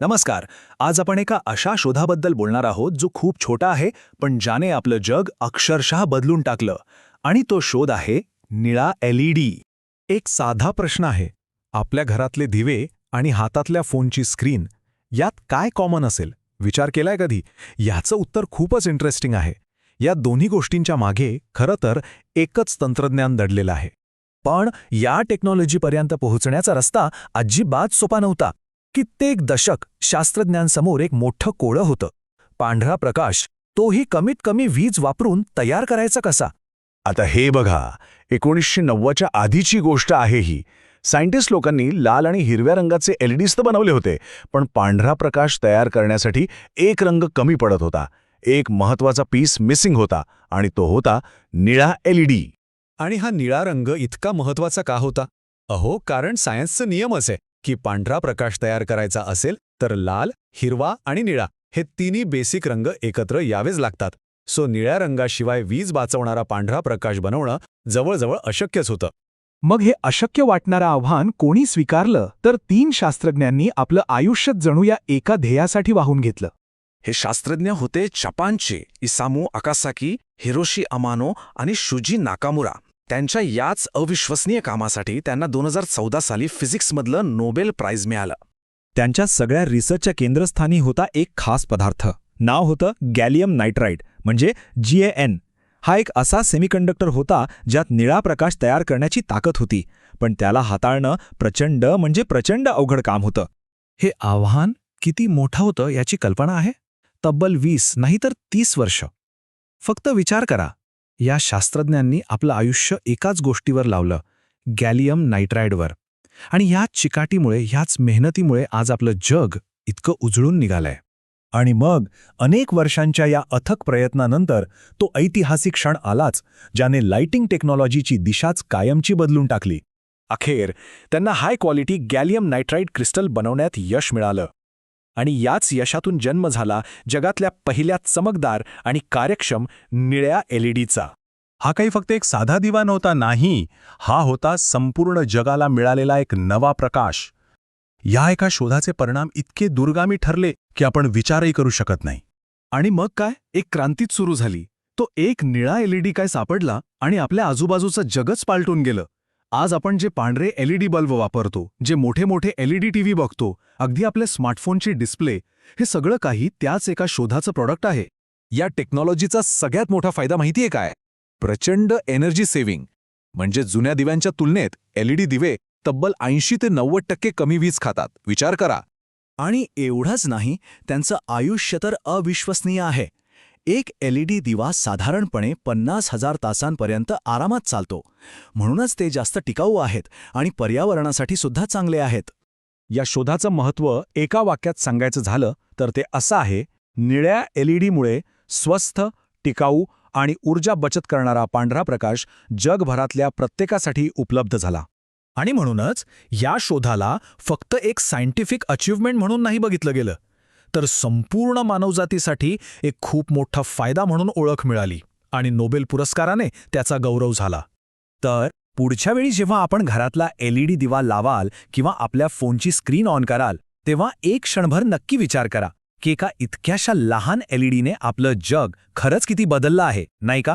नमस्कार. आज आपण एका अशा शोधाबद्दल बोलणार आहोत जो खूप छोटा आहे पण ज्याने आपलं जग अक्षरशः बदलून टाकलं. आणि तो शोध आहे निळा LED. एक साधा प्रश्न आहे. आपल्या घरातले दिवे आणि हातातल्या फोनची स्क्रीन यात काय कॉमन असेल? विचार केलाय कधी? याचं उत्तर खूपच इंटरेस्टिंग आहे. या दोन्ही गोष्टींच्या मागे खरं तर एकच तंत्रज्ञान दडलेलं आहे. पण या टेक्नॉलॉजीपर्यंत पोहोचण्याचा रस्ता अजिबात सोपा नव्हता. कित्येक दशक शास्त्रज्ञांसमोर एक मोठं कोळं होतं. पांढरा प्रकाश, तोही कमीत कमी वीज वापरून तयार करायचा कसा? आता हे बघा, 1990च्या आधीची गोष्ट आहे ही. सायंटिस्ट लोकांनी लाल आणि हिरव्या रंगाचे LEDs तर बनवले होते, पण पांढरा प्रकाश तयार करण्यासाठी एक रंग कमी पडत होता. एक महत्वाचा पीस मिसिंग होता आणि तो होता निळा LED. आणि हा निळा रंग इतका महत्वाचा का होता? कारण सायन्सचं नियमच आहे की पांढरा प्रकाश तयार करायचा असेल तर लाल, हिरवा आणि निळा हे तिन्ही बेसिक रंग एकत्र यावेच लागतात. निळ्या रंगाशिवाय वीज वाचवणारा पांढरा प्रकाश बनवणं जवळजवळ अशक्यच होतं. मग हे अशक्य वाटणारं आव्हान कोणी स्वीकारलं तर 3 शास्त्रज्ञांनी आपलं आयुष्यच जणू या एका ध्येयासाठी वाहून घेतलं. हे शास्त्रज्ञ होते जपानचे इसामू अकासाकी, हिरोशी अमानो आणि शुजी नाकामुरा. त्यांच्या याच अविश्वसनीय कामासाठी त्यांना 2014 साली फिजिक्समधलं नोबेल प्राइज मिळालं. त्यांच्या सगळ्या रिसर्चच्या केंद्रस्थानी होता एक खास पदार्थ. नाव होतं गॅलियम नायट्राइड, म्हणजे GaN. हा एक असा सेमीकंडक्टर होता ज्यात निळा प्रकाश तयार करण्याची ताकद होती, पण त्याला हाताळणं प्रचंड अवघड काम होतं. हे आव्हान किती मोठं होतं याची कल्पना आहे? तब्बल 20 नाही तर 30 वर्ष. फक्त विचार करा, या शास्त्रज्ञांनी आपलं आयुष्य एकाच गोष्टीवर लावलं, गॅलियम नायट्राइडवर. आणि ह्याच चिकाटीमुळे, ह्याच मेहनतीमुळे आज आपलं जग इतकं उजळून निघालंय. आणि मग अनेक वर्षांच्या या अथक प्रयत्नानंतर तो ऐतिहासिक क्षण आलाच, ज्याने लाइटिंग टेक्नॉलॉजीची दिशाच कायमची बदलून टाकली. अखेर त्यांना high quality gallium nitride crystal बनवण्यात यश मिळालं. आणि याच यशातून जन्म झाला जगातल्या पहिल्या चमकदार आणि कार्यक्षम निळ्या LEDचा. हा काही फक्त एक साधा दिवा नव्हता, नाही. हा होता संपूर्ण जगाला मिळालेला एक नवा प्रकाश. या एका शोधाचे परिणाम इतके दूरगामी ठरले की आपण विचारही करू शकत नाही. आणि मग काय, एक क्रांतीच सुरू झाली. तो एक निळा LED काय सापडला आणि आपल्या आजूबाजूचं जगच पालटून गेलं. आज आपण जे पांढरे LED बल्ब वापरतो, जे मोठे मोठे LED TV बघतो, अगदी आपल्या स्मार्टफोनची डिस्प्ले, हे सगळं काही त्याच एका शोधाचं प्रॉडक्ट आहे. या टेक्नॉलॉजीचा सगळ्यात मोठा फायदा माहितीये काय? प्रचंड एनर्जी सेव्हिंग. म्हणजे जुन्या दिव्यांच्या तुलनेत LED दिवे तब्बल 80 ते 90% कमी वीज खातात. विचार करा. आणि एवढंच नाही, त्यांचं आयुष्य तर अविश्वसनीय आहे. एक LED दिवा साधारणपणे 50,000 तासांपर्यंत आरामात चालतो. म्हणूनच ते जास्त टिकाऊ आहेत आणि पर्यावरणासाठी सुद्धा चांगले आहेत. या शोधाचं महत्त्व एका वाक्यात सांगायचं झालं तर ते असं आहे: निळ्या LEDमुळे स्वस्थ, टिकाऊ आणि ऊर्जा बचत करणारा पांढरा प्रकाश जगभरातल्या प्रत्येकासाठी उपलब्ध झाला. आणि म्हणूनच या शोधाला फक्त एक सायंटिफिक अचीव्हमेंट म्हणून नाही बघितलं गेलं, तर संपूर्ण मानवजातीसाठी एक खूप मोठा फायदा म्हणून ओळख मिळाली आणि नोबेल पुरस्काराने त्याचा गौरव झाला. तर पुढच्या वेळी जेव्हा आपण घरातला LED दिवा लावाल किंवा आपल्या फोनची स्क्रीन ऑन कराल, तेव्हा एक क्षणभर नक्की विचार करा की एका इतक्याशा लहान LEDने आपलं जग खरंच किती बदललं आहे, नाही का?